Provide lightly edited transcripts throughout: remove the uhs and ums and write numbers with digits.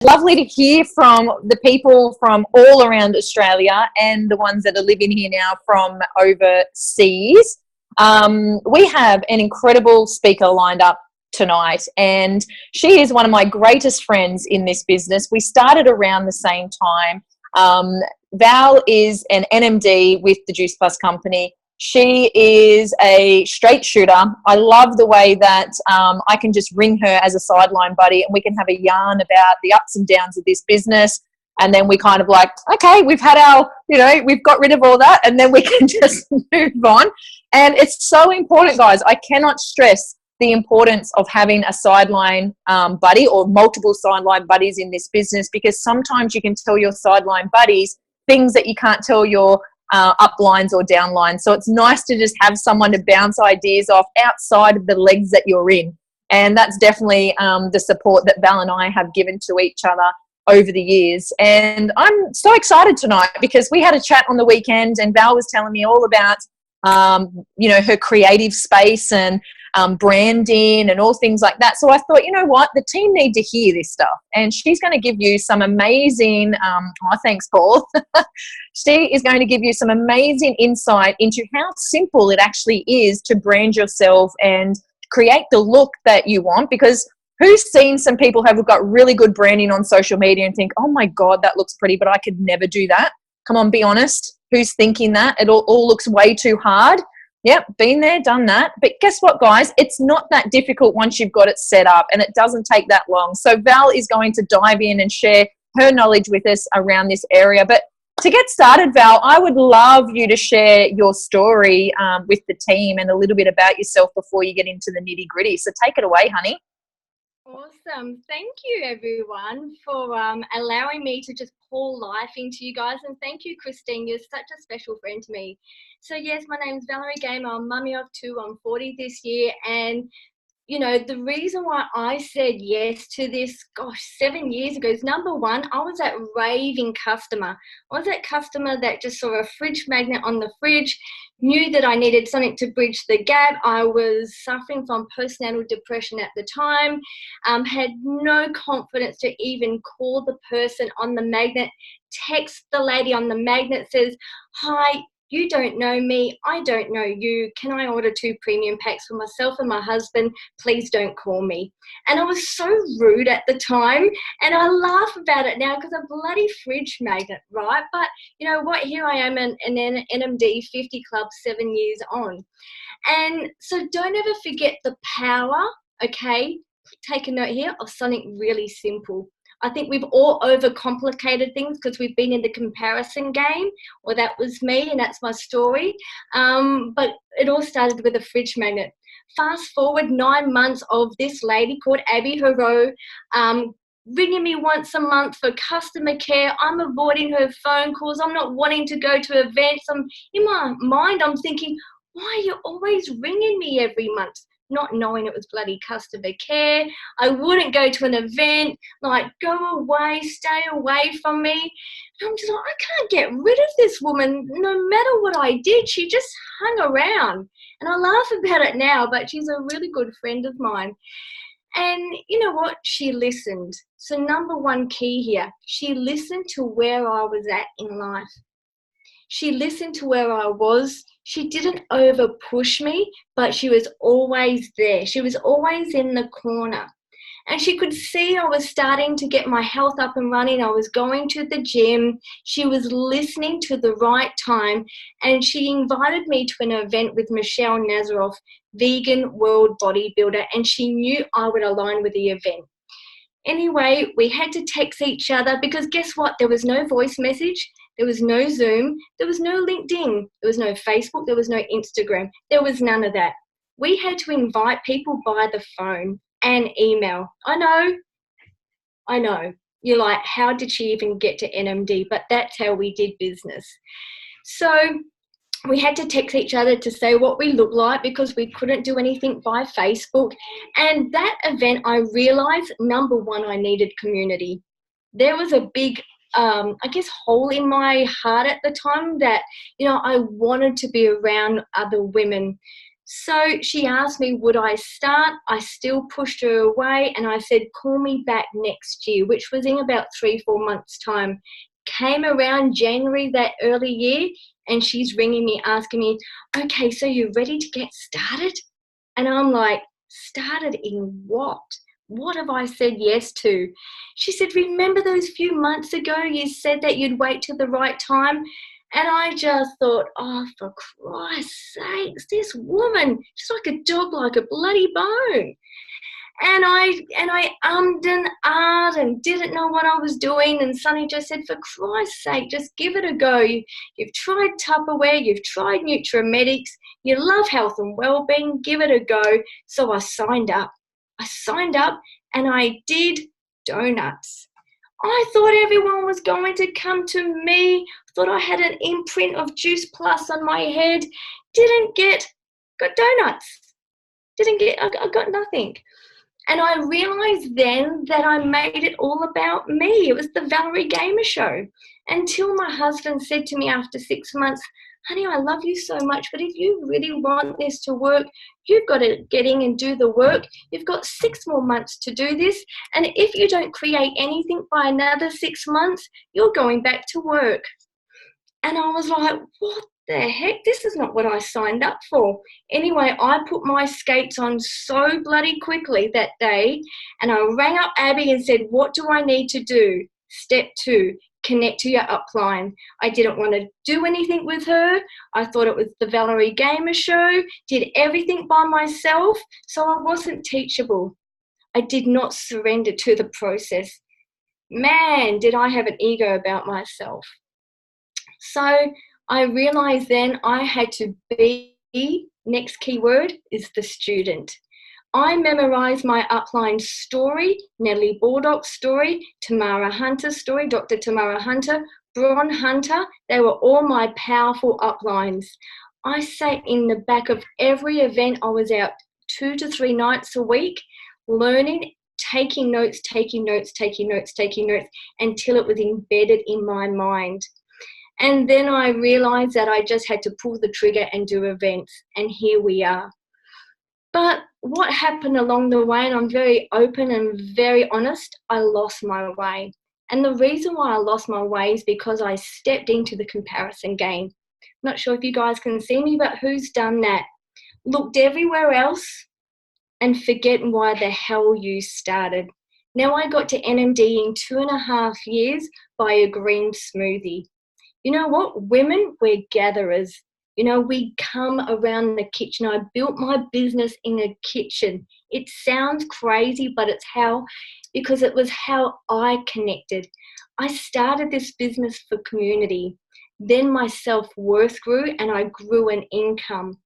Lovely to hear from the people from all around Australia and the ones that are living here now from overseas. We have an incredible speaker lined up tonight, and she is one of my greatest friends in this business. We started around the same time. Val is an NMD with the Juice Plus company. She is a straight shooter. I love the way that I can just ring her as a sideline buddy and we can have a yarn about the ups and downs of this business. And then we kind of like, okay, we've had our, we've got rid of all that and then we can just move on. And it's so important, guys. I cannot stress the importance of having a sideline buddy or multiple sideline buddies in this business, because sometimes you can tell your sideline buddies things that you can't tell your uplines or downlines. So it's nice to just have someone to bounce ideas off outside of the legs that you're in. And that's definitely the support that Val and I have given to each other over the years. And I'm so excited tonight because we had a chat on the weekend and Val was telling me all about, her creative space and branding and all things like that. So I thought, you know what, the team need to hear this stuff, and she's going to give you some amazing thanks, Paul. She is going to give you some amazing insight into how simple it actually is to brand yourself and create the look that you want. Because who's seen some people who've got really good branding on social media and think, oh my God, that looks pretty, but I could never do that? Come on, be honest. Who's thinking that? It all looks way too hard. Yep, been there, done that. But guess what, guys? It's not that difficult once you've got it set up, and it doesn't take that long. So Val is going to dive in and share her knowledge with us around this area. But to get started, Val, I would love you to share your story with the team and a little bit about yourself before you get into the nitty-gritty. So take it away, honey. Awesome. Thank you, everyone, for allowing me to just pour life into you guys. And thank you, Christine. You're such a special friend to me. So, yes, my name is Val Gamer. I'm mummy of two. I'm 40 this year. And, the reason why I said yes to this, 7 years ago is, number one, I was that raving customer. I was that customer that just saw a fridge magnet on the fridge, knew that I needed something to bridge the gap. I was suffering from postnatal depression at the time, had no confidence to even call the person on the magnet, text the lady on the magnet, says, hi, you don't know me, I don't know you, can I order 2 premium packs for myself and my husband? Please don't call me. And I was so rude at the time, and I laugh about it now because a bloody fridge magnet, right? But you know what, here I am in an NMD 50 Club 7 years on. And so don't ever forget the power, okay, take a note here, of something really simple. I think we've all overcomplicated things because we've been in the comparison game, or that was me and that's my story. But it all started with a fridge magnet. Fast forward 9 months of this lady called Abby Hero ringing me once a month for customer care. I'm avoiding her phone calls. I'm not wanting to go to events. In my mind, I'm thinking, why are you always ringing me every month? Not knowing it was bloody customer care. I wouldn't go to an event, like, go away, stay away from me. And I'm just like, I can't get rid of this woman no matter what I did. She just hung around. And I laugh about it now, but she's a really good friend of mine. And you know what? She listened. So number one key here, she listened to where I was at in life. She listened to where I was. She didn't over push me, but she was always there. She was always in the corner. And she could see I was starting to get my health up and running. I was going to the gym. She was listening to the right time. And she invited me to an event with Michelle Nazaroff, vegan world bodybuilder. And she knew I would align with the event. Anyway, we had to text each other because guess what? There was no voice message. There was no Zoom. There was no LinkedIn. There was no Facebook. There was no Instagram. There was none of that. We had to invite people by the phone and email. I know. You're like, how did she even get to NMD? But that's how we did business. So we had to text each other to say what we looked like because we couldn't do anything by Facebook. And that event, I realized, number one, I needed community. There was a big hole in my heart at the time that, I wanted to be around other women. So she asked me, would I start? I still pushed her away, and I said, call me back next year, which was in about 3-4 months' time. Came around January that early year, and she's ringing me, asking me, okay, so you're ready to get started? And I'm like, started in what? What have I said yes to? She said, remember those few months ago you said that you'd wait till the right time? And I just thought, oh, for Christ's sakes, this woman, she's like a dog, like a bloody bone. And I ummed and ahed and didn't know what I was doing. And Sonny just said, for Christ's sake, just give it a go. You've tried Tupperware, you've tried Nutrimedics, you love health and wellbeing, give it a go. So I signed up. And I did donuts. I thought everyone was going to come to me. Thought I had an imprint of Juice Plus on my head. Got donuts. I got nothing. And I realized then that I made it all about me. It was the Valerie Gamer show. Until my husband said to me after 6 months, honey, I love you so much, but if you really want this to work, you've got to get in and do the work. You've got 6 more months to do this. And if you don't create anything by another 6 months, you're going back to work. And I was like, what the heck? This is not what I signed up for. Anyway, I put my skates on so bloody quickly that day, and I rang up Abby and said, what do I need to do? Step 2, connect to your upline. I didn't want to do anything with her. I thought it was the Valerie Gamer show, did everything by myself, so I wasn't teachable. I did not surrender to the process. Man, did I have an ego about myself. So I realized then I had to be, next keyword is the student. I memorized my upline story, Natalie Baldock's story, Tamara Hunter's story, Dr. Tamara Hunter, Bron Hunter. They were all my powerful uplines. I sat in the back of every event. I was out 2 to 3 nights a week, learning, taking notes until it was embedded in my mind. And then I realized that I just had to pull the trigger and do events, and here we are. But what happened along the way, and I'm very open and very honest, I lost my way. And the reason why I lost my way is because I stepped into the comparison game. Not sure if you guys can see me, but who's done that? Looked everywhere else and forgetting why the hell you started. Now I got to NMD in 2.5 years by a green smoothie. You know what? Women, we're gatherers. You know, we come around the kitchen. I built my business in a kitchen. It sounds crazy, but because it was how I connected. I started this business for community. Then my self-worth grew and I grew an income.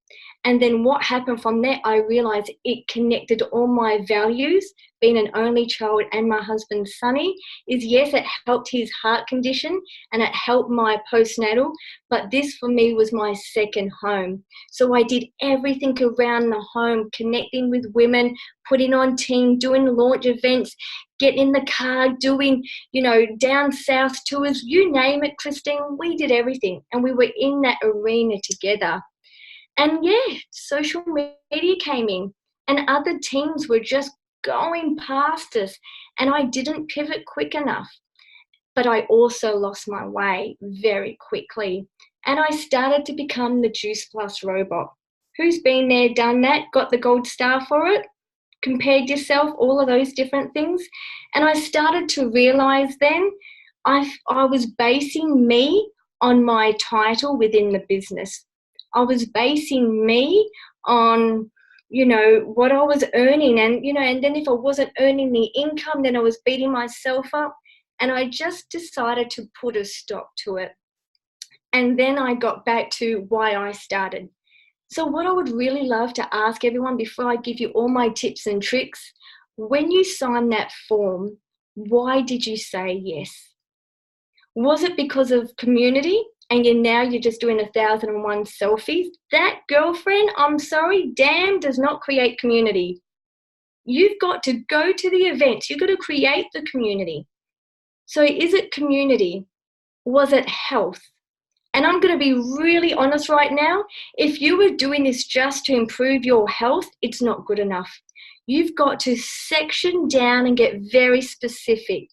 And then what happened from there, I realized it connected all my values. Being an only child and my husband, Sonny, is yes, it helped his heart condition and it helped my postnatal, but this for me was my second home. So I did everything around the home, connecting with women, putting on team, doing launch events, getting in the car, doing, down south tours, you name it, Christine, we did everything. And we were in that arena together. And yeah, social media came in and other teams were just going past us, and I didn't pivot quick enough. But I also lost my way very quickly, and I started to become the Juice Plus robot. Who's been there, done that, got the gold star for it, compared yourself, all of those different things? And I started to realize then I was basing me on my title within the business. I was basing me on what I was earning, and then if I wasn't earning the income, then I was beating myself up, and I just decided to put a stop to it. And then I got back to why I started. So what I would really love to ask everyone before I give you all my tips and tricks, when you sign that form, why did you say yes? Was it because of community? And you're just doing 1,001 selfies? That girlfriend, I'm sorry, damn, does not create community. You've got to go to the events. You've got to create the community. So is it community? Was it health? And I'm going to be really honest right now. If you were doing this just to improve your health, it's not good enough. You've got to section down and get very specific.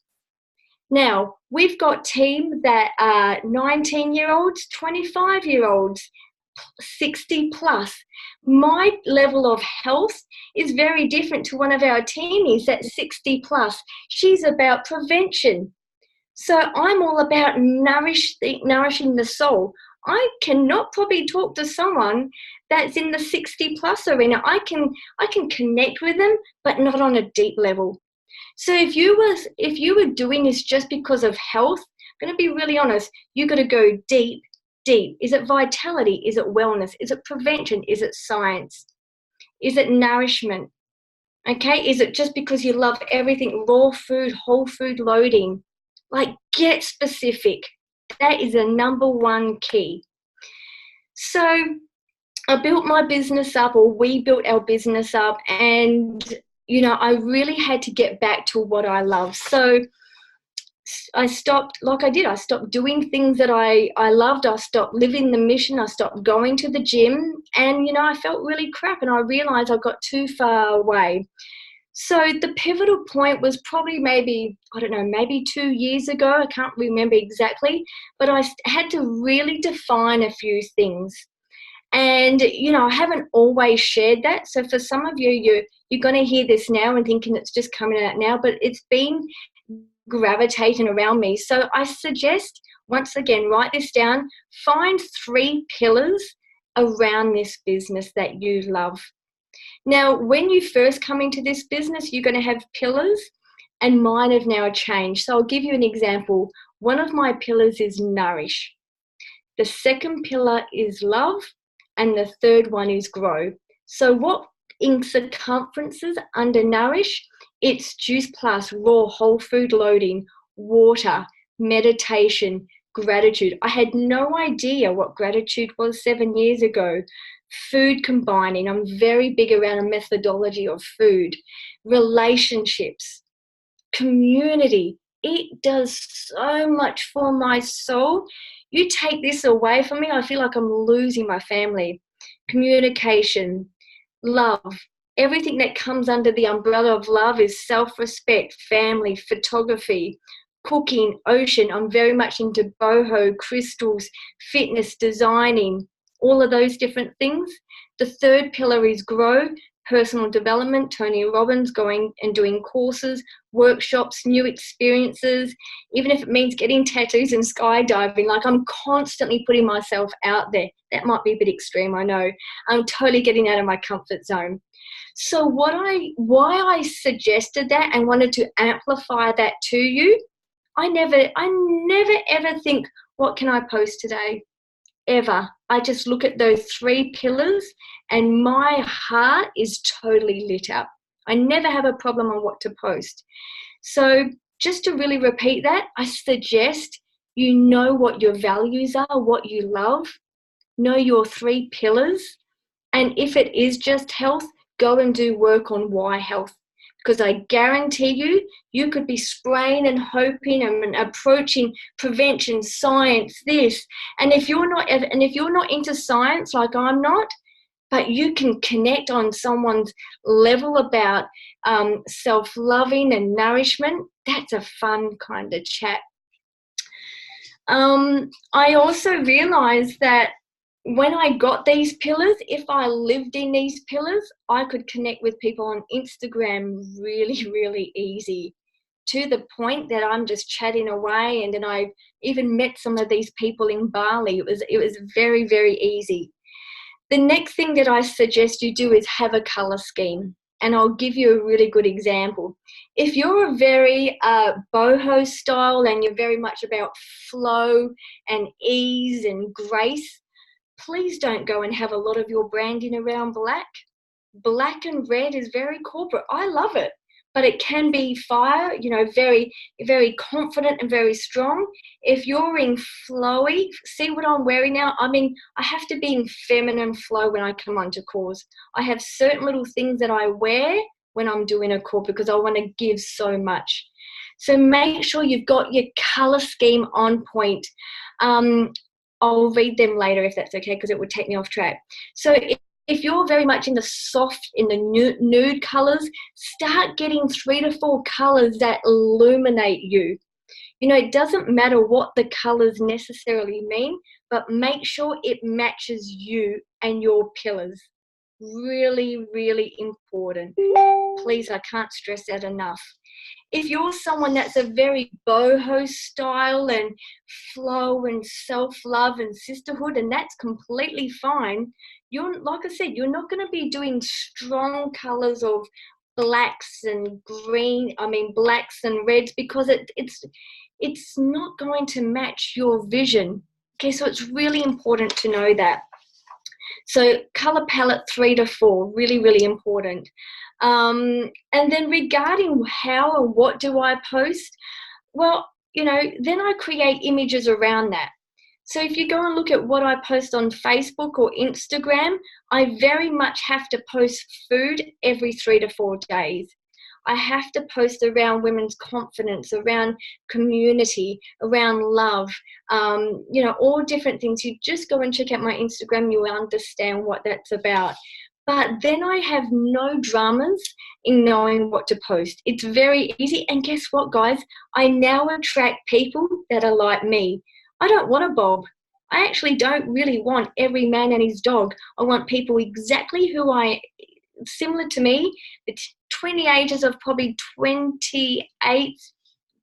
Now, we've got team that are 19-year-olds, 25-year-olds, 60 plus. My level of health is very different to one of our teamies that's 60 plus. She's about prevention. So I'm all about nourishing the soul. I cannot probably talk to someone that's in the 60 plus arena. I can connect with them, but not on a deep level. So if you were doing this just because of health, I'm going to be really honest, you got to go deep, deep. Is it vitality? Is it wellness? Is it prevention? Is it science? Is it nourishment? Okay, is it just because you love everything raw food, whole food loading? Like, get specific. That is the number one key. So I built my business up, or we built our business up, and I really had to get back to what I love. So I stopped, I stopped doing things that I loved. I stopped living the mission. I stopped going to the gym, and I felt really crap, and I realized I got too far away. So the pivotal point was probably maybe 2 years ago. I can't remember exactly, but I had to really define a few things. And, I haven't always shared that. So for some of you, you're going to hear this now and thinking it's just coming out now, but it's been gravitating around me. So I suggest, once again, write this down. Find 3 pillars around this business that you love. Now, when you first come into this business, you're going to have pillars, and mine have now changed. So I'll give you an example. One of my pillars is nourish. The second pillar is love, and the third one is grow. So what in circumferences under nourish? It's juice plus, raw, whole food loading, water, meditation, gratitude. I had no idea what gratitude was 7 years ago. Food combining. I'm very big around a methodology of food. Relationships, community. It does so much for my soul. You take this away from me, I feel like I'm losing my family. Communication, love. Everything that comes under the umbrella of love is self-respect, family, photography, cooking, ocean. I'm very much into boho, crystals, fitness, designing, all of those different things. The third pillar is grow, personal development. Tony Robbins, going and doing courses, workshops, new experiences, even if it means getting tattoos and skydiving. Like, I'm constantly putting myself out there. That might be a bit extreme, I know. I'm totally getting out of my comfort zone. So why I suggested that and wanted to amplify that to you, I never ever think, what can I post today? Ever. I just look at those 3 pillars and my heart is totally lit up. I never have a problem on what to post. So just to really repeat that, I suggest you know what your values are, what you love, know your 3 pillars, and if it is just health, go and do work on why health. Because I guarantee you could be spraying and hoping and approaching prevention, science, this. And if you're not into science like I'm not, but you can connect on someone's level about self-loving and nourishment, that's a fun kind of chat. I also realized that when I got these pillars, if I lived in these pillars, I could connect with people on Instagram really, really easy, to the point that I'm just chatting away. And then I even met some of these people in Bali. It was very, very easy. The next thing that I suggest you do is have a color scheme. And I'll give you a really good example. If you're a very boho style and you're very much about flow and ease and grace, please don't go and have a lot of your branding around black. Black and red is very corporate. I love it, but it can be fire, very, very confident and very strong. If you're in flowy, see what I'm wearing now? I have to be in feminine flow when I come onto calls. I have certain little things that I wear when I'm doing a call because I want to give so much. So make sure you've got your color scheme on point. I'll read them later if that's okay, because it would take me off track. So if you're very much in the soft, in the nude colors, start getting 3 to 4 colors that illuminate you. You know, it doesn't matter what the colors necessarily mean, but make sure it matches you and your pillars. Really, really important. Please, I can't stress that enough. If you're someone that's a very boho style and flow and self-love and sisterhood, and that's completely fine, you're, like I said, you're not going to be doing strong colors of blacks and blacks and reds, because it's not going to match your vision. Okay, so it's really important to know that. So color palette 3 to 4, really, really important. And then regarding how and what do I post, well, you know, then I create images around that. So if you go and look at what I post on Facebook or Instagram, I very much have to post food every 3 to 4 days. I have to post around women's confidence, around community, around love, you know, all different things. You just go and check out my Instagram, you will understand what that's about. But then I have no dramas in knowing what to post. It's very easy. And guess what, guys? I now attract people that are like me. I don't want a bob. I actually don't really want every man and his dog. I want people exactly similar to me, between the ages of probably 28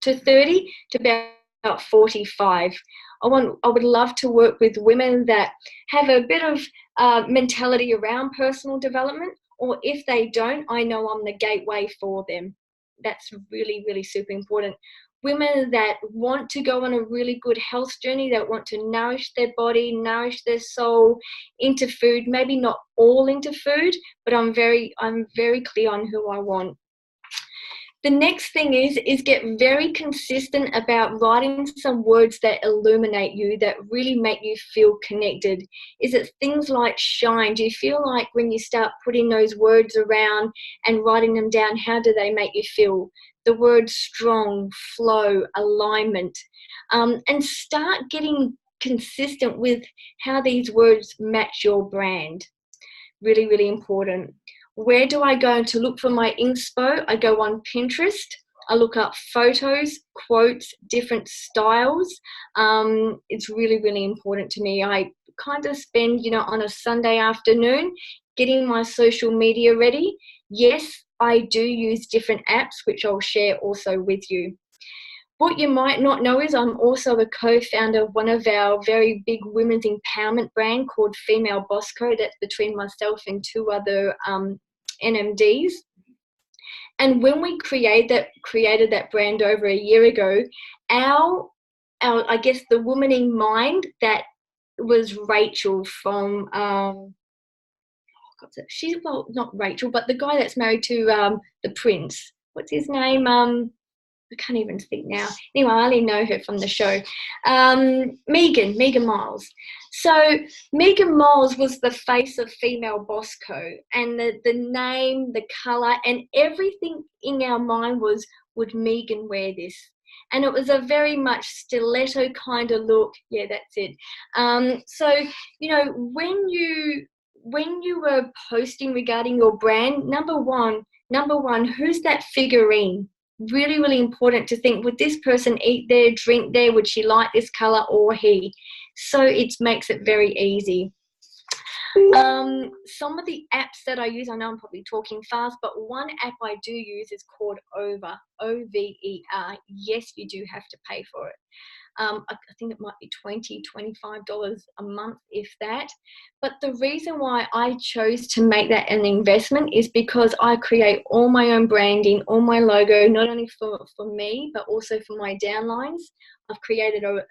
to 30 to about 45. I would love to work with women that have a bit of mentality around personal development, or if they don't, I know I'm the gateway for them. That's really, really super important. Women that want to go on a really good health journey, that want to nourish their body, nourish their soul into food, maybe not all into food, but I'm very clear on who I want. The next thing is get very consistent about writing some words that illuminate you, that really make you feel connected. Is it things like shine? Do you feel like when you start putting those words around and writing them down, how do they make you feel? The word strong, flow, alignment, and start getting consistent with how these words match your brand. Really, really important. Where do I go to look for my inspo? I go on Pinterest. I look up photos, quotes, different styles. It's really, really important to me. I kind of spend, you know, on a Sunday afternoon getting my social media ready. Yes, I do use different apps, which I'll share also with you. What you might not know is I'm also a co-founder of one of our very big women's empowerment brand called Female Boss Co. That's between myself and 2 other NMDs. And when we created that brand over a year ago, our I guess the woman in mind that was Rachel from she's, well, not Rachel, but the guy that's married to the prince. What's his name? I can't even think now. Anyway, I only know her from the show. Megan Miles. So Megan Miles was the face of Female Boss Co. And the name, the colour, and everything in our mind was, would Megan wear this? And it was a very much stiletto kind of look. Yeah, that's it. So, you know, when you were posting regarding your brand, number one, who's that figurine? Really, really important to think, would this person eat there, drink there? Would she like this color, or he? So it makes it very easy. Some of the apps that I use, I know I'm probably talking fast, but one app I do use is called Over, Over. Yes, you do have to pay for it. I think it might be $20, $25 a month, if that. But the reason why I chose to make that an investment is because I create all my own branding, all my logo, not only for me, but also for my downlines. I've created a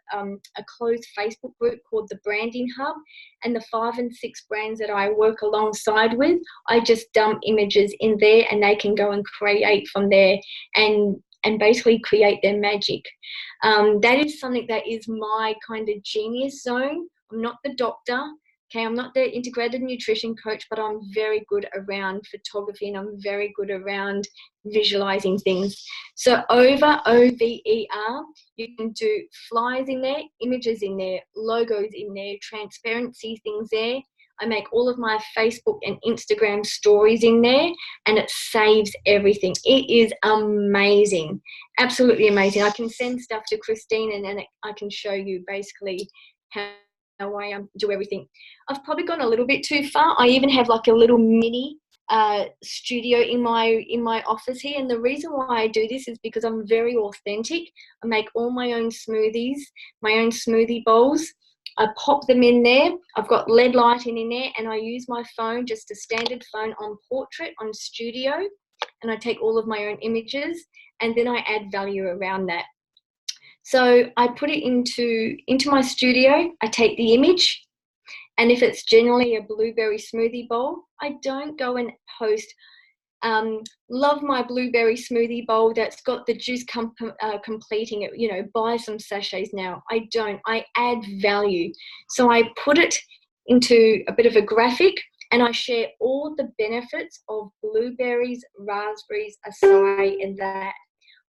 closed Facebook group called the Branding Hub, and the 5 and 6 brands that I work alongside with, I just dump images in there and they can go and create from there and basically create their magic. That is something that is my kind of genius zone. I'm not the doctor. Okay, I'm not the integrated nutrition coach, but I'm very good around photography and I'm very good around visualizing things. So OVER, you can do flyers in there, images in there, logos in there, transparency things there. I make all of my Facebook and Instagram stories in there, and it saves everything. It is amazing, absolutely amazing. I can send stuff to Christine and then I can show you basically how I do everything. I've probably gone a little bit too far. I even have like a little mini studio in my office here, and the reason why I do this is because I'm very authentic. I make all my own smoothies, my own smoothie bowls. I pop them in there. I've got LED lighting in there, and I use my phone, just a standard phone, on portrait, on studio, and I take all of my own images, and then I add value around that. So I put it into my studio. I take the image, and if it's generally a blueberry smoothie bowl, I don't go and post, love my blueberry smoothie bowl that's got the juice completing it, you know, buy some sachets now. I don't. I add value. So I put it into a bit of a graphic, and I share all the benefits of blueberries, raspberries, acai, and that.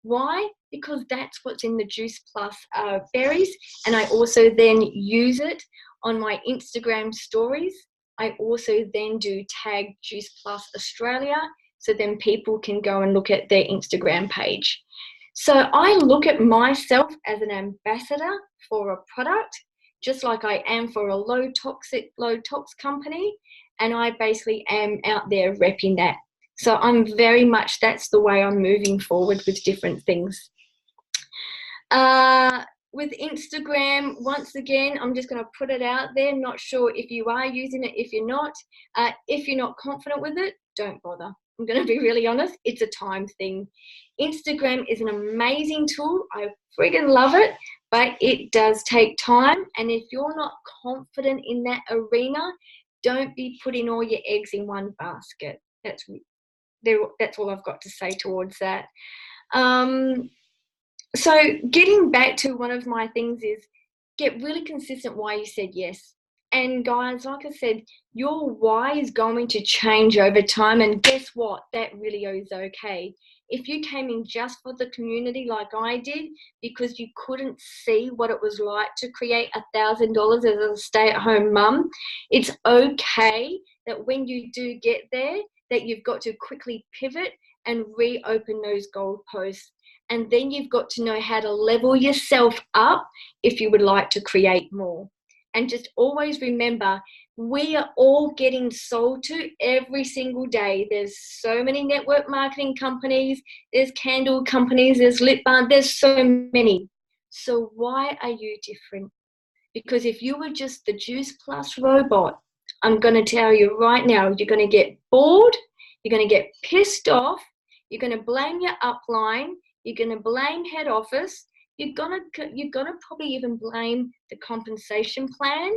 Why? Because that's what's in the Juice Plus berries, and I also then use it on my Instagram stories. I also then do tag Juice Plus Australia, so then people can go and look at their Instagram page. So I look at myself as an ambassador for a product, just like I am for a low tox company, and I basically am out there repping that. So I'm very much, that's the way I'm moving forward with different things. With Instagram, once again, I'm just going to put it out there. Not sure if you are using it, if you're not. If you're not confident with it, don't bother. I'm going to be really honest. It's a time thing. Instagram is an amazing tool. I friggin' love it, but it does take time. And if you're not confident in that arena, don't be putting all your eggs in one basket. That's all I've got to say towards that. So getting back to one of my things is get really consistent why you said yes. And guys, like I said, your why is going to change over time. And guess what? That really is okay. If you came in just for the community like I did, because you couldn't see what it was like to create $1,000 as a stay-at-home mum, it's okay that when you do get there, that you've got to quickly pivot and reopen those goalposts. And then you've got to know how to level yourself up if you would like to create more. And just always remember, we are all getting sold to every single day. There's so many network marketing companies, there's candle companies, there's lip balm, there's so many. So why are you different? Because if you were just the Juice Plus robot, I'm going to tell you right now, you're going to get bored, you're going to get pissed off, you're going to blame your upline, you're going to blame head office, you're going to probably even blame the compensation plan.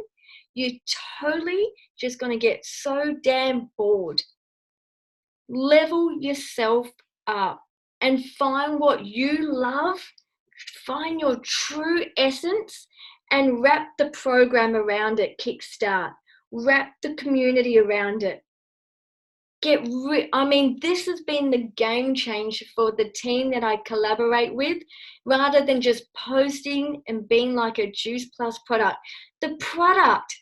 You're totally just going to get so damn bored. Level yourself up and find what you love, find your true essence, and wrap the program around it. Kickstart, wrap the community around it. This has been the game changer for the team that I collaborate with, rather than just posting and being like a Juice Plus product. The product,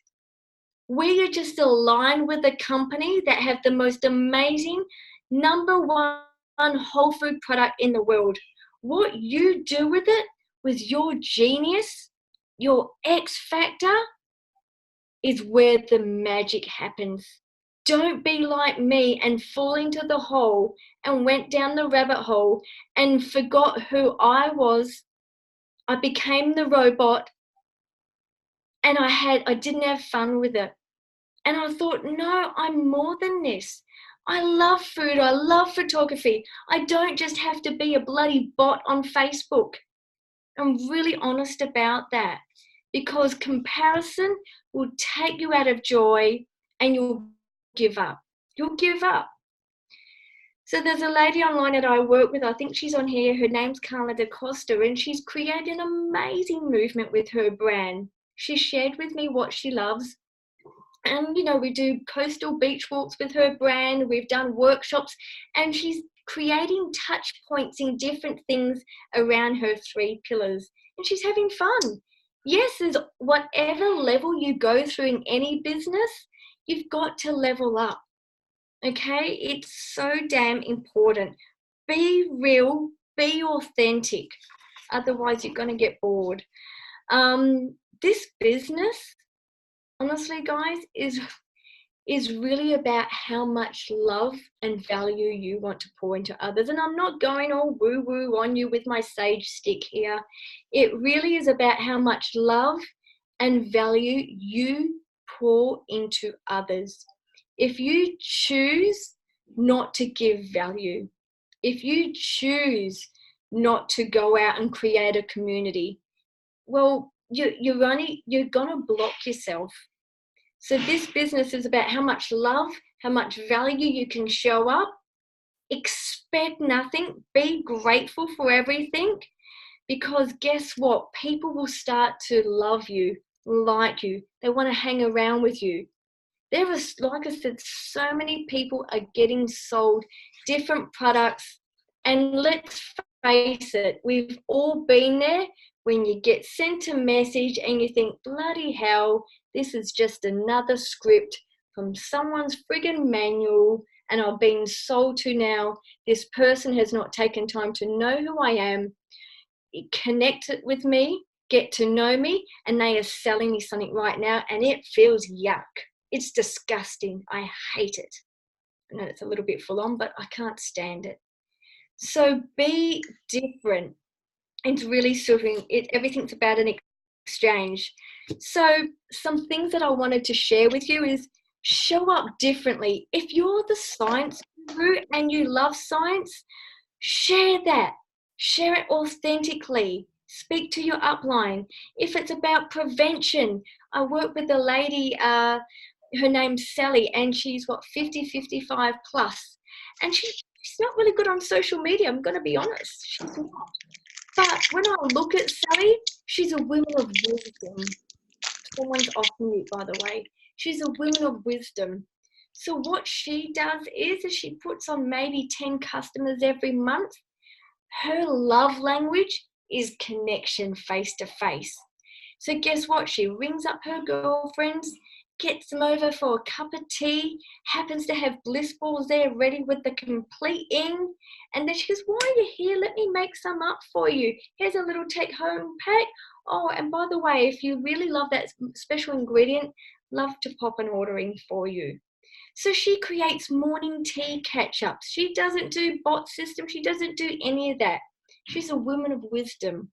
we are just aligned with a company that have the most amazing #1 whole food product in the world. What you do with it, with your genius, your X factor, is where the magic happens. Don't be like me and fall into the hole and went down the rabbit hole and forgot who I was. I became the robot, and I didn't have fun with it. And I thought, no, I'm more than this. I love food. I love photography. I don't just have to be a bloody bot on Facebook. I'm really honest about that, because comparison will take you out of joy and you'll give up. You'll give up. So there's a lady online that I work with. I think she's on here. Her name's Carla DaCosta, and she's created an amazing movement with her brand. She shared with me what she loves. And, you know, we do coastal beach walks with her brand. We've done workshops, and she's creating touch points in different things around her 3 pillars. And she's having fun. Yes, there's whatever level you go through in any business, you've got to level up. Okay? It's so damn important. Be real, be authentic. Otherwise, you're going to get bored. This business, honestly, guys, is really about how much love and value you want to pour into others. And I'm not going all woo-woo on you with my sage stick here. It really is about how much love and value you pour into others. If you choose not to give value, if you choose not to go out and create a community, well, you're gonna block yourself. So this business is about how much love, how much value you can show up. Expect nothing. Be grateful for everything, because guess what? People will start to love you, like you. They want to hang around with you. There is, like I said, so many people are getting sold different products. And let's face it, we've all been there when you get sent a message and you think, bloody hell, this is just another script from someone's friggin' manual, and I've been sold to now. This person has not taken time to know who I am, connect with me, get to know me, and they are selling me something right now, and it feels yuck. It's disgusting. I hate it. I know it's a little bit full on, but I can't stand it. So be different. It's really soothing. Everything's about an exchange. So some things that I wanted to share with you is show up differently. If you're the science guru and you love science, share that. Share it authentically. Speak to your upline. If it's about prevention, I work with a lady, her name's Sally, and she's 50, 55 plus. And she's not really good on social media, I'm going to be honest. She's not. But when I look at Sally, she's a woman of wisdom. Someone's off mute, by the way. She's a woman of wisdom. So what she does is she puts on maybe 10 customers every month. Her love language is connection face to face. So guess what? She rings up her girlfriends, gets them over for a cup of tea, happens to have bliss balls there ready with the complete in, and then she goes, why are you here? Let me make some up for you. Here's a little take home pack. Oh, and by the way, if you really love that special ingredient, love to pop an order in for you. So she creates morning tea catch-ups. She doesn't do bot system. She doesn't do any of that. She's a woman of wisdom.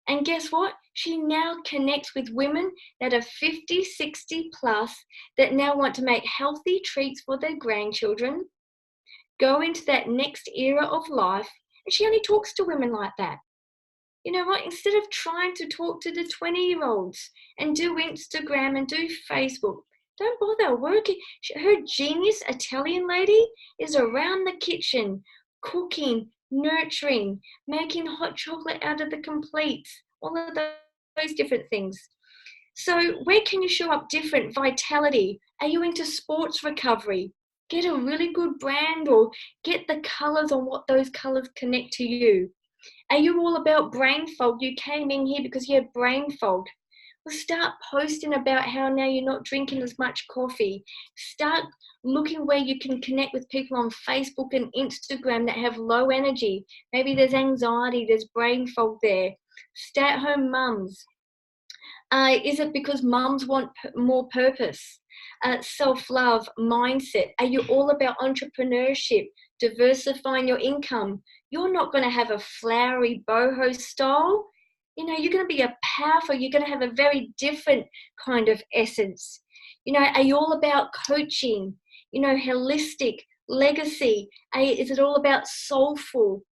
And guess what? She now connects with women that are 50, 60 plus that now want to make healthy treats for their grandchildren, go into that next era of life, and she only talks to women like that. You know what? Instead of trying to talk to the 20-year-olds and do Instagram and do Facebook, don't bother working. Her genius Italian lady is around the kitchen, cooking, nurturing, making hot chocolate out of the completes, all of those different things. So where can you show up different? Vitality. Are you into sports recovery? Get a really good brand or get the colors on what those colors connect to you. Are you all about brain fog? You came in here because you have brain fog. Well, start posting about how now you're not drinking as much coffee. Start looking where you can connect with people on Facebook and Instagram that have low energy. Maybe there's anxiety, there's brain fog there. Stay-at-home mums. Is it because mums want more purpose? Self-love, mindset. Are you all about entrepreneurship, diversifying your income? You're not going to have a flowery boho style. You know, you're going to be you're going to have a very different kind of essence. You know, are you all about coaching? You know, holistic, legacy? Is it all about soulful?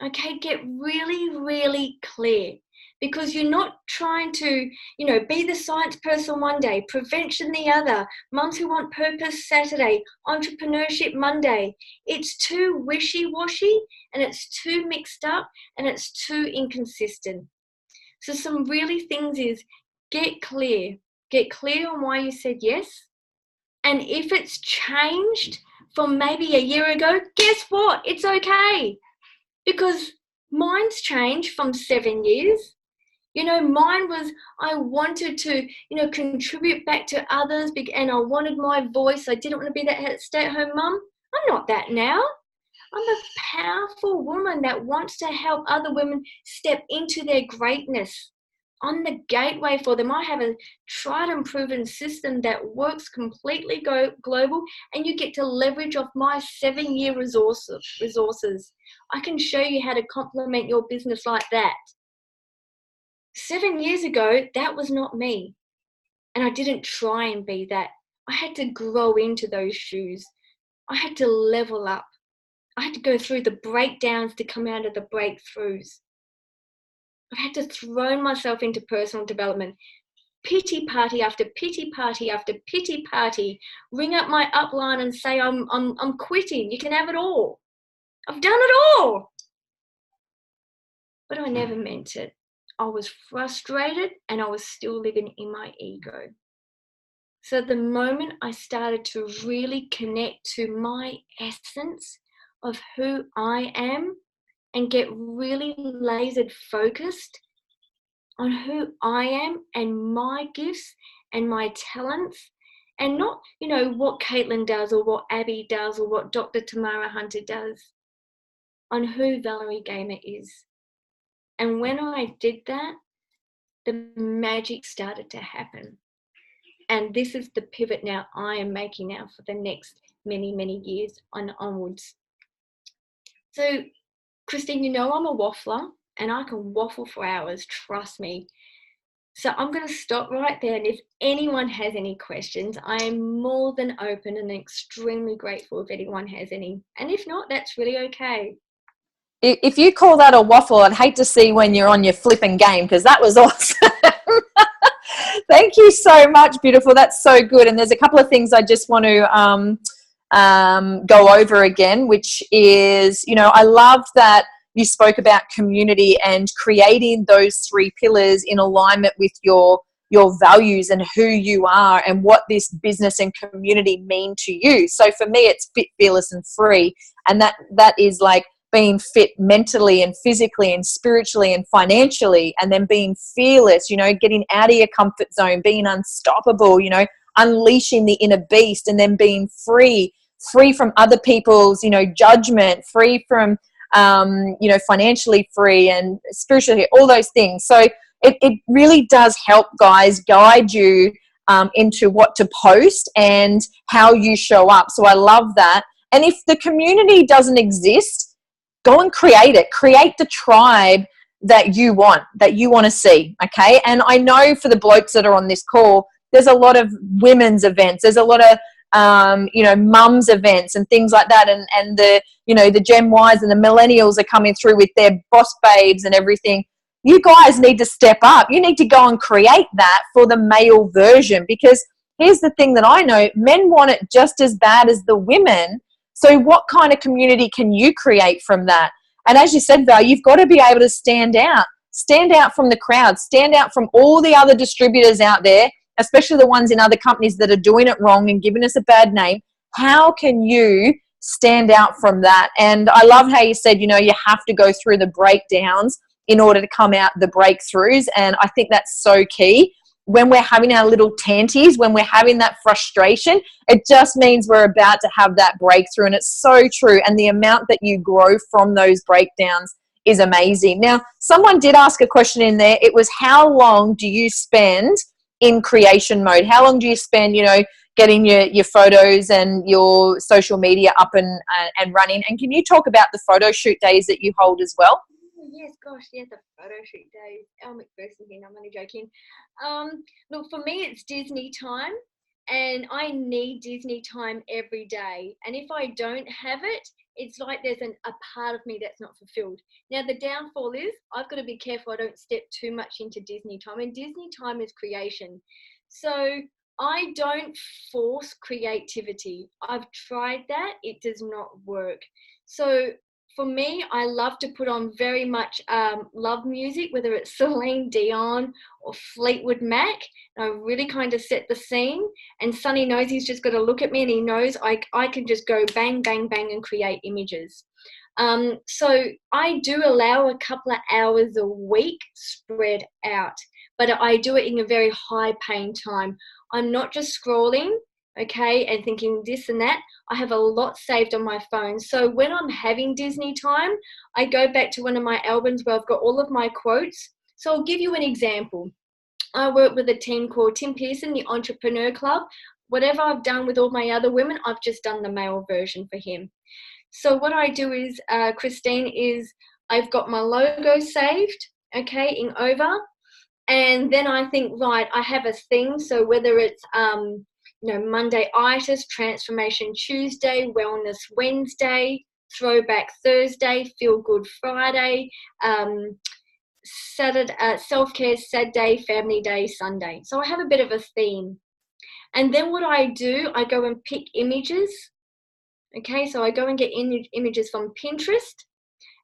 Okay, get really, really clear, because you're not trying to, you know, be the science person one day, prevention the other, mums who want purpose Saturday, entrepreneurship Monday. It's too wishy-washy and it's too mixed up and it's too inconsistent. So some really things is get clear on why you said yes. And if it's changed from maybe a year ago, guess what? It's okay. Because mine's changed from 7 years. Mine was, I wanted to, contribute back to others, and I wanted my voice. I didn't want to be that stay-at-home mum. I'm not that now. I'm a powerful woman that wants to help other women step into their greatness. I'm the gateway for them. I have a tried and proven system that works completely global, and you get to leverage off my 7-year resources. I can show you how to complement your business like that. 7 years ago, that was not me. And I didn't try and be that. I had to grow into those shoes. I had to level up. I had to go through the breakdowns to come out of the breakthroughs. I've had to throw myself into personal development. Pity party after pity party after pity party. Ring up my upline and say I'm quitting. You can have it all. I've done it all. But I never meant it. I was frustrated and I was still living in my ego. So the moment I started to really connect to my essence of who I am and get really laser focused on who I am and my gifts and my talents, and not, what Caitlin does or what Abby does or what Dr. Tamara Hunter does, on who Valerie Gamer is. And when I did that, the magic started to happen. And this is the pivot now I am making now for the next many, many years onwards. So, Christine, I'm a waffler and I can waffle for hours, trust me. So I'm going to stop right there. And if anyone has any questions, I am more than open and extremely grateful if anyone has any. And if not, that's really okay. If you call that a waffle, I'd hate to see when you're on your flipping game, because that was awesome. Thank you so much, beautiful. That's so good. And there's a couple of things I just want to go over again, which is, I love that you spoke about community and creating those 3 pillars in alignment with your values and who you are and what this business and community mean to you. So for me, it's fit, fearless, and free. And that is like being fit mentally and physically and spiritually and financially, and then being fearless, getting out of your comfort zone, being unstoppable, unleashing the inner beast, and then being free from other people's, judgment, free from, financially free and spiritually, all those things. So it really does help guys guide you into what to post and how you show up. So I love that. And if the community doesn't exist, go and create it. Create the tribe that you want to see, okay? And I know for the blokes that are on this call, there's a lot of women's events. There's a lot of, mums events and things like that. And the, the Gen Ys and the millennials are coming through with their boss babes and everything. You guys need to step up. You need to go and create that for the male version, because here's the thing that I know, men want it just as bad as the women. So what kind of community can you create from that? And as you said, Val, you've got to be able to stand out from the crowd, stand out from all the other distributors out there, especially the ones in other companies that are doing it wrong and giving us a bad name. How can you stand out from that? And I love how you said, you have to go through the breakdowns in order to come out the breakthroughs. And I think that's so key. When we're having our little tanties, when we're having that frustration, it just means we're about to have that breakthrough. And it's so true. And the amount that you grow from those breakdowns is amazing. Now, someone did ask a question in there. It was, how long do you spend in creation mode? How long do you spend, getting your photos and your social media up and running? And can you talk about the photo shoot days that you hold as well? Yes, gosh, yeah, the photo shoot days. Elle McPherson here, I'm only joking. Look, for me, it's Disney time, and I need Disney time every day. And if I don't have it, it's like there's a part of me that's not fulfilled. Now, the downfall is I've got to be careful I don't step too much into Disney time. And Disney time is creation. So I don't force creativity. I've tried that. It does not work. So for me, I love to put on very much love music, whether it's Celine Dion or Fleetwood Mac. And I really kind of set the scene. And Sonny knows he's just got to look at me, and he knows I can just go bang, bang, bang and create images. So I do allow a couple of hours a week spread out, but I do it in a very high paying time. I'm not just scrolling, okay, and thinking this and that. I have a lot saved on my phone. So when I'm having Disney time, I go back to one of my albums where I've got all of my quotes. So I'll give you an example. I work with a team called Tim Pearson, the Entrepreneur Club. Whatever I've done with all my other women, I've just done the male version for him. So what I do is, Christine, is I've got my logo saved, okay, in Over. And then I think, right, I have a theme. So whether it's, Monday-itis, Transformation Tuesday, Wellness Wednesday, Throwback Thursday, Feel Good Friday, Saturday, Self-Care Saturday, Family Day, Sunday. So I have a bit of a theme. And then what I do, I go and pick images. Okay, so I go and get images from Pinterest,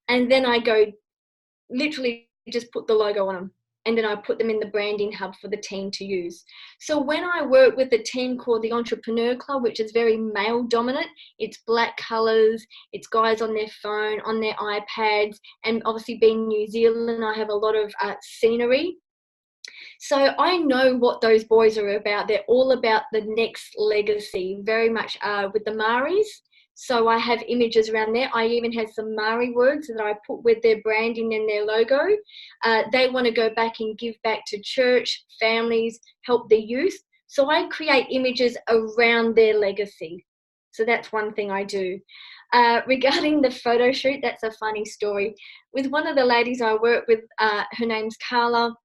and then I go literally just put the logo on them, and then I put them in the branding hub for the team to use. So when I work with a team called the Entrepreneur Club, which is very male dominant, it's black colors, it's guys on their phone, on their iPads, and obviously being New Zealand, I have a lot of scenery. So I know what those boys are about. They're all about the next legacy, very much with the Maoris. So I have images around there. I even have some Maori words that I put with their branding and their logo. They want to go back and give back to church, families, help the youth. So I create images around their legacy. So that's one thing I do. Regarding the photo shoot, that's a funny story. With one of the ladies I work with, her name's Carla.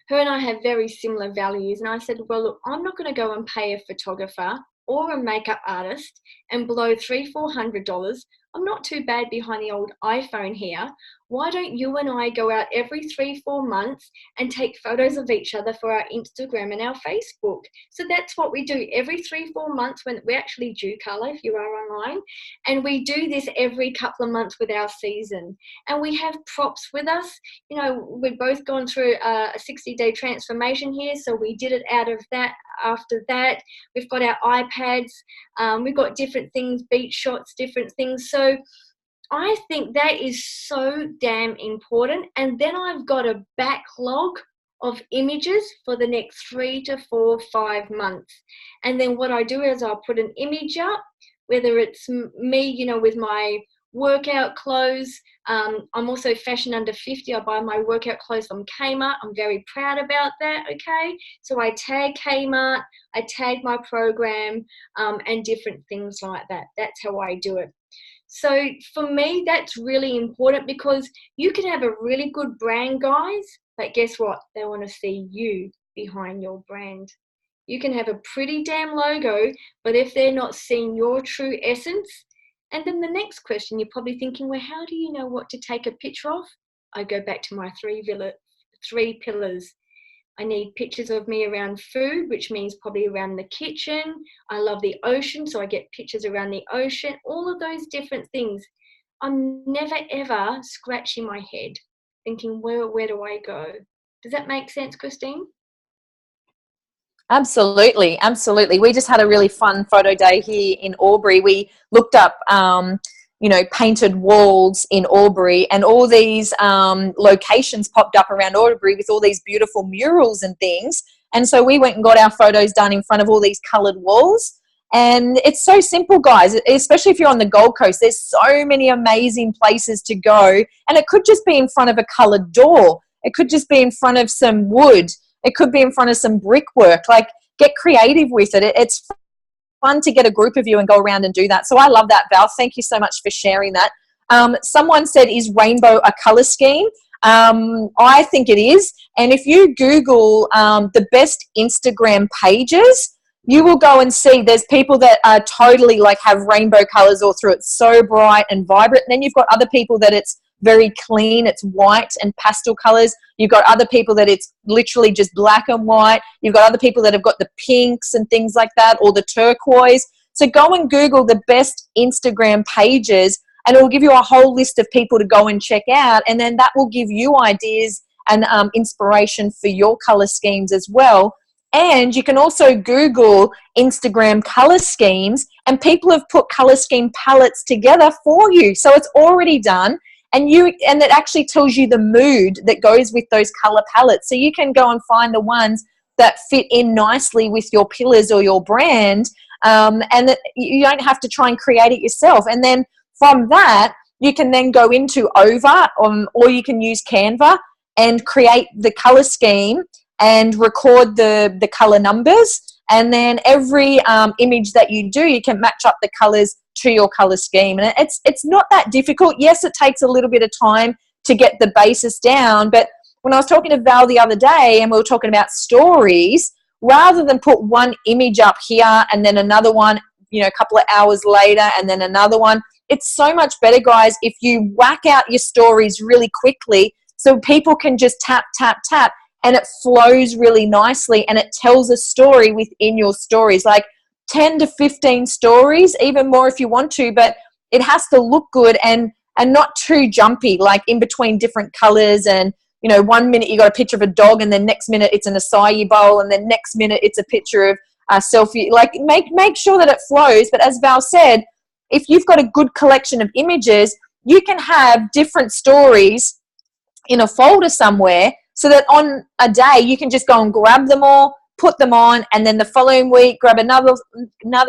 Her and I have very similar values. And I said, well, look, I'm not going to go and pay a photographer or a makeup artist and blow $300-400. I'm not too bad behind the old iPhone here. Why don't you and I go out every 3-4 months and take photos of each other for our Instagram and our Facebook? So that's what we do every 3-4 months, when we actually do, Carla, if you are online. And we do this every couple of months with our season. And we have props with us. You know, we've both gone through a 60-day transformation here. So we did it out of that. After that, we've got our iPads. We've got different things, beach shots, different things. So I think that is so damn important. And then I've got a backlog of images for the next 3 to 4, 5 months. And then what I do is I'll put an image up, whether it's me, you know, with my workout clothes. I'm also fashion under 50. I buy my workout clothes from Kmart. I'm very proud about that, okay? So I tag Kmart, I tag my program, and different things like that. That's how I do it. So for me, that's really important, because you can have a really good brand, guys, but guess what? They want to see you behind your brand. You can have a pretty damn logo, but if they're not seeing your true essence, and then the next question, you're probably thinking, well, how do you know what to take a picture of? I go back to my three pillars. I need pictures of me around food, which means probably around the kitchen. I love the ocean, so I get pictures around the ocean, all of those different things. I'm never, ever scratching my head thinking, where do I go? Does that make sense, Christine? Absolutely, absolutely. We just had a really fun photo day here in Albury. We looked up, painted walls in Albury, and all these locations popped up around Albury with all these beautiful murals and things. And so we went and got our photos done in front of all these coloured walls. And it's so simple, guys, especially if you're on the Gold Coast. There's so many amazing places to go. And it could just be in front of a coloured door. It could just be in front of some wood. It could be in front of some brickwork. Like, get creative with it. It's fun to get a group of you and go around and do that. So I love that, Val. Thank you so much for sharing that. Someone said, is rainbow a colour scheme? I think it is. And if you Google the best Instagram pages, you will go and see there's people that are totally like have rainbow colours all through. It's so bright and vibrant. And then you've got other people that it's very clean, it's white and pastel colours. You've got other people that it's literally just black and white. You've got other people that have got the pinks and things like that, or the turquoise. So go and Google the best Instagram pages and it will give you a whole list of people to go and check out. And then that will give you ideas and inspiration for your color schemes as well. And you can also Google Instagram color schemes, and people have put color scheme palettes together for you. So it's already done, and it actually tells you the mood that goes with those color palettes. So you can go and find the ones that fit in nicely with your pillars or your brand, and that you don't have to try and create it yourself. And then from that, you can then go into Over, or you can use Canva and create the color scheme and record the color numbers. And then every image that you do, you can match up the colors to your color scheme. And it's not that difficult. Yes, it takes a little bit of time to get the basis down. But when I was talking to Val the other day and we were talking about stories, rather than put one image up here and then another one, a couple of hours later and then another one, it's so much better, guys, if you whack out your stories really quickly so people can just tap, tap, tap, and it flows really nicely and it tells a story within your stories, like 10 to 15 stories, even more if you want to, but it has to look good and not too jumpy, like in between different colors. And 1 minute you got a picture of a dog, and then next minute it's an acai bowl, and then next minute it's a picture of a selfie. Like make sure that it flows. But as Val said, if you've got a good collection of images, you can have different stories in a folder somewhere, so that on a day you can just go and grab them all, put them on, and then the following week grab another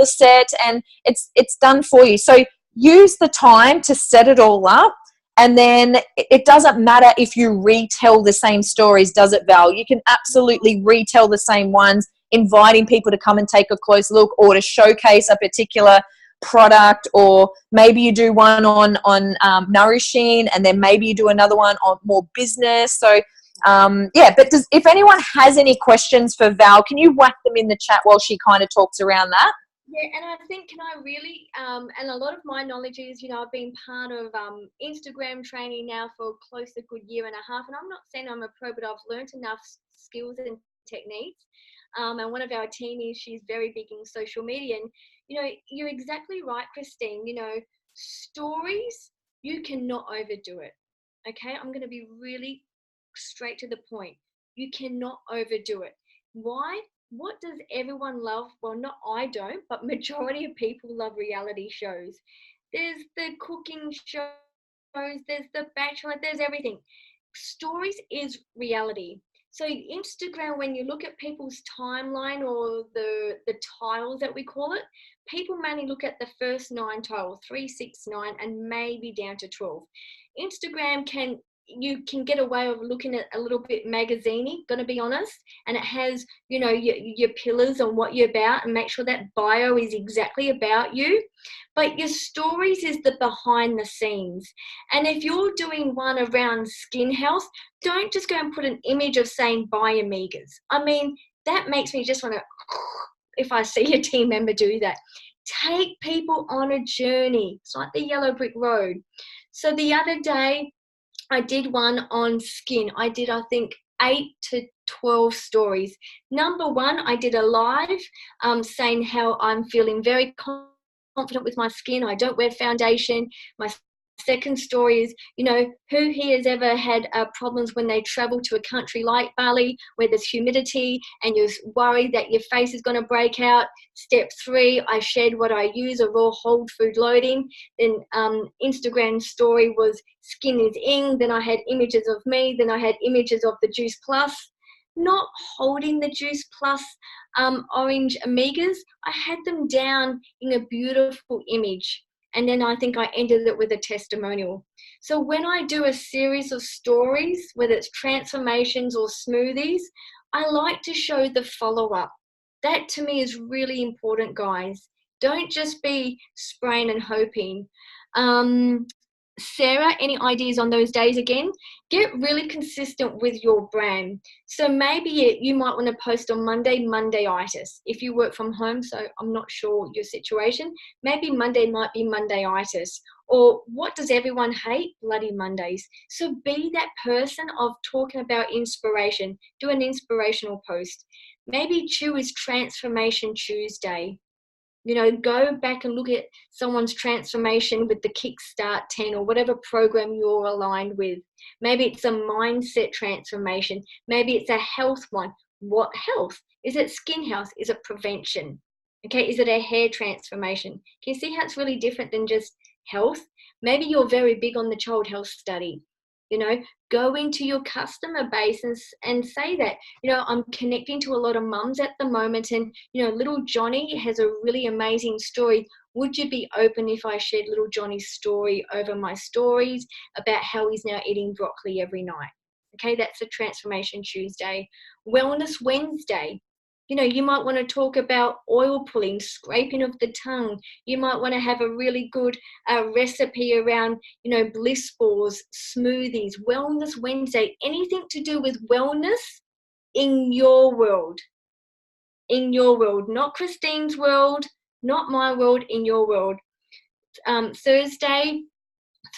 set, and it's done for you. So use the time to set it all up, and then it doesn't matter if you retell the same stories, does it, Val? You can absolutely retell the same ones, inviting people to come and take a close look or to showcase a particular product. Or maybe you do one on nourishing, and then maybe you do another one on more business. So but if anyone has any questions for Val, can you whack them in the chat while she kind of talks around that? Yeah, and I think, can I really, and a lot of my knowledge is, I've been part of Instagram training now for close to a good year and a half, and I'm not saying I'm a pro, but I've learned enough skills and techniques. And one of our team she's very big in social media, and you're exactly right, Christine. Stories, you cannot overdo it. Okay, I'm going to be really straight to the point. You cannot overdo it. Why? What does everyone love? Well, not I don't, but majority of people love reality shows. There's the cooking shows, there's the Bachelor, there's everything. Stories is reality. So Instagram, when you look at people's timeline, or the tiles that we call it, people mainly look at the first 9 tiles, 3, 6, 9, and maybe down to 12. Instagram you can get away with looking at a little bit magazine-y, gonna be honest, and it has your pillars and what you're about, and make sure that bio is exactly about you. But your stories is the behind the scenes. And if you're doing one around skin health, don't just go and put an image of saying buy amigas. I mean, that makes me just want to, if I see a team member do that. Take people on a journey. It's like the yellow brick road. So the other day I did one on skin. I did, I think, 8 to 12 stories. Number 1, I did a live saying how I'm feeling very confident with my skin. I don't wear foundation. My second story is, who here has ever had problems when they travel to a country like Bali where there's humidity and you're worried that your face is going to break out. Step 3, I shared what I use, a raw whole food loading. Then Instagram story was skin is in. Then I had images of me. Then I had images of the Juice Plus. Not holding the Juice Plus orange amigas. I had them down in a beautiful image. And then I think I ended it with a testimonial. So when I do a series of stories, whether it's transformations or smoothies, I like to show the follow-up. That to me is really important, guys. Don't just be spraying and hoping. Sarah, any ideas on those days again? Get really consistent with your brand. So maybe you might want to post on Monday-itis. If you work from home, so I'm not sure your situation, maybe Monday might be Monday-itis. Or what does everyone hate? Bloody Mondays. So be that person of talking about inspiration. Do an inspirational post. Maybe choose Transformation Tuesday. You know, go back and look at someone's transformation with the Kickstart 10 or whatever program you're aligned with. Maybe it's a mindset transformation. Maybe it's a health one. What health? Is it skin health? Is it prevention? Okay, is it a hair transformation? Can you see how it's really different than just health? Maybe you're very big on the child health study. You know, go into your customer base and say that, you know, I'm connecting to a lot of mums at the moment, and, you know, little Johnny has a really amazing story. Would you be open if I shared little Johnny's story over my stories about how he's now eating broccoli every night? Okay, that's a Transformation Tuesday. Wellness Wednesday. You know, you might want to talk about oil pulling, scraping of the tongue. You might want to have a really good recipe around, you know, bliss balls, smoothies, Wellness Wednesday, anything to do with wellness in your world. In your world, not Christine's world, not my world, in your world. Thursday,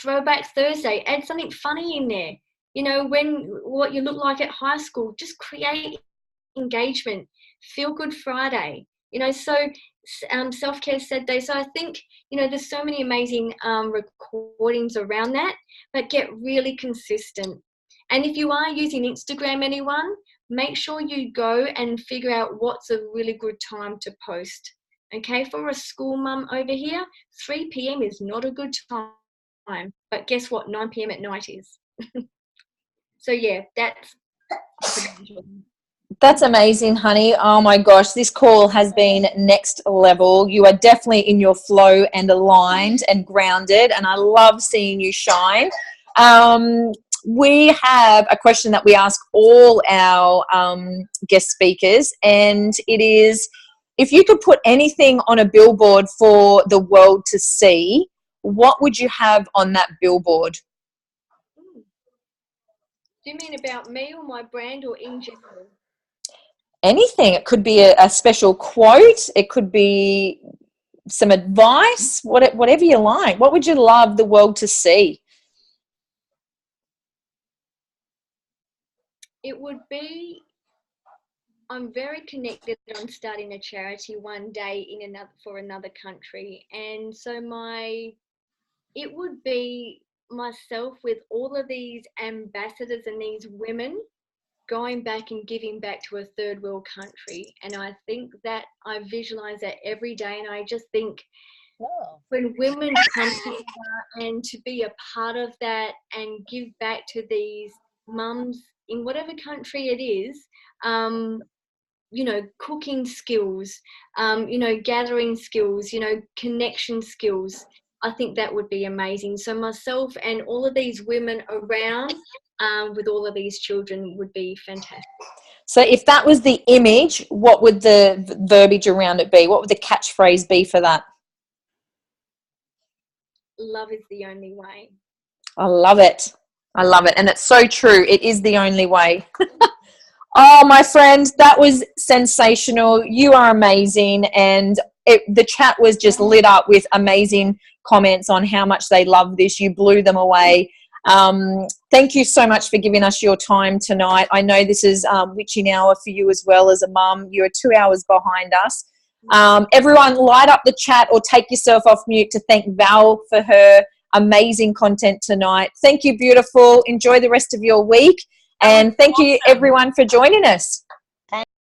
Throwback Thursday, add something funny in there. You know, what you look like at high school, just create engagement. Feel Good Friday, you know, so Self-Care Saturday. So I think, you know, there's so many amazing recordings around that, but get really consistent. And if you are using Instagram, anyone, make sure you go and figure out what's a really good time to post. Okay, for a school mum over here, 3 p.m. is not a good time, but guess what? 9 p.m. at night is. So yeah, that's amazing, honey. Oh my gosh, this call has been next level. You are definitely in your flow and aligned and grounded, and I love seeing you shine. We have a question that we ask all our guest speakers, and it is, if you could put anything on a billboard for the world to see, what would you have on that billboard? Do you mean about me or my brand, or in general? Anything. It could be a special quote. It could be some advice, whatever you like. What would you love the world to see? It would be, I'm very connected on starting a charity one day for another country. And so it would be myself with all of these ambassadors and these women going back and giving back to a third world country. And I think that I visualize that every day. And I just think, when women come together and to be a part of that and give back to these mums in whatever country it is, you know, cooking skills, you know, gathering skills, you know, connection skills, I think that would be amazing. So myself and all of these women around with all of these children would be fantastic. So if that was the image, what would the verbiage around it be? What would the catchphrase be for that? Love is the only way. I love it. I love it. And it's so true. It is the only way. Oh, my friend, that was sensational. You are amazing. And the chat was just lit up with amazing comments on how much they love this. You blew them away. Thank you so much for giving us your time tonight. I know this is witching hour for you as well as a mum. You're 2 hours behind us. Everyone light up the chat or take yourself off mute to thank Val for her amazing content tonight. Thank you, beautiful. Enjoy the rest of your week. And thank you, everyone, for joining us.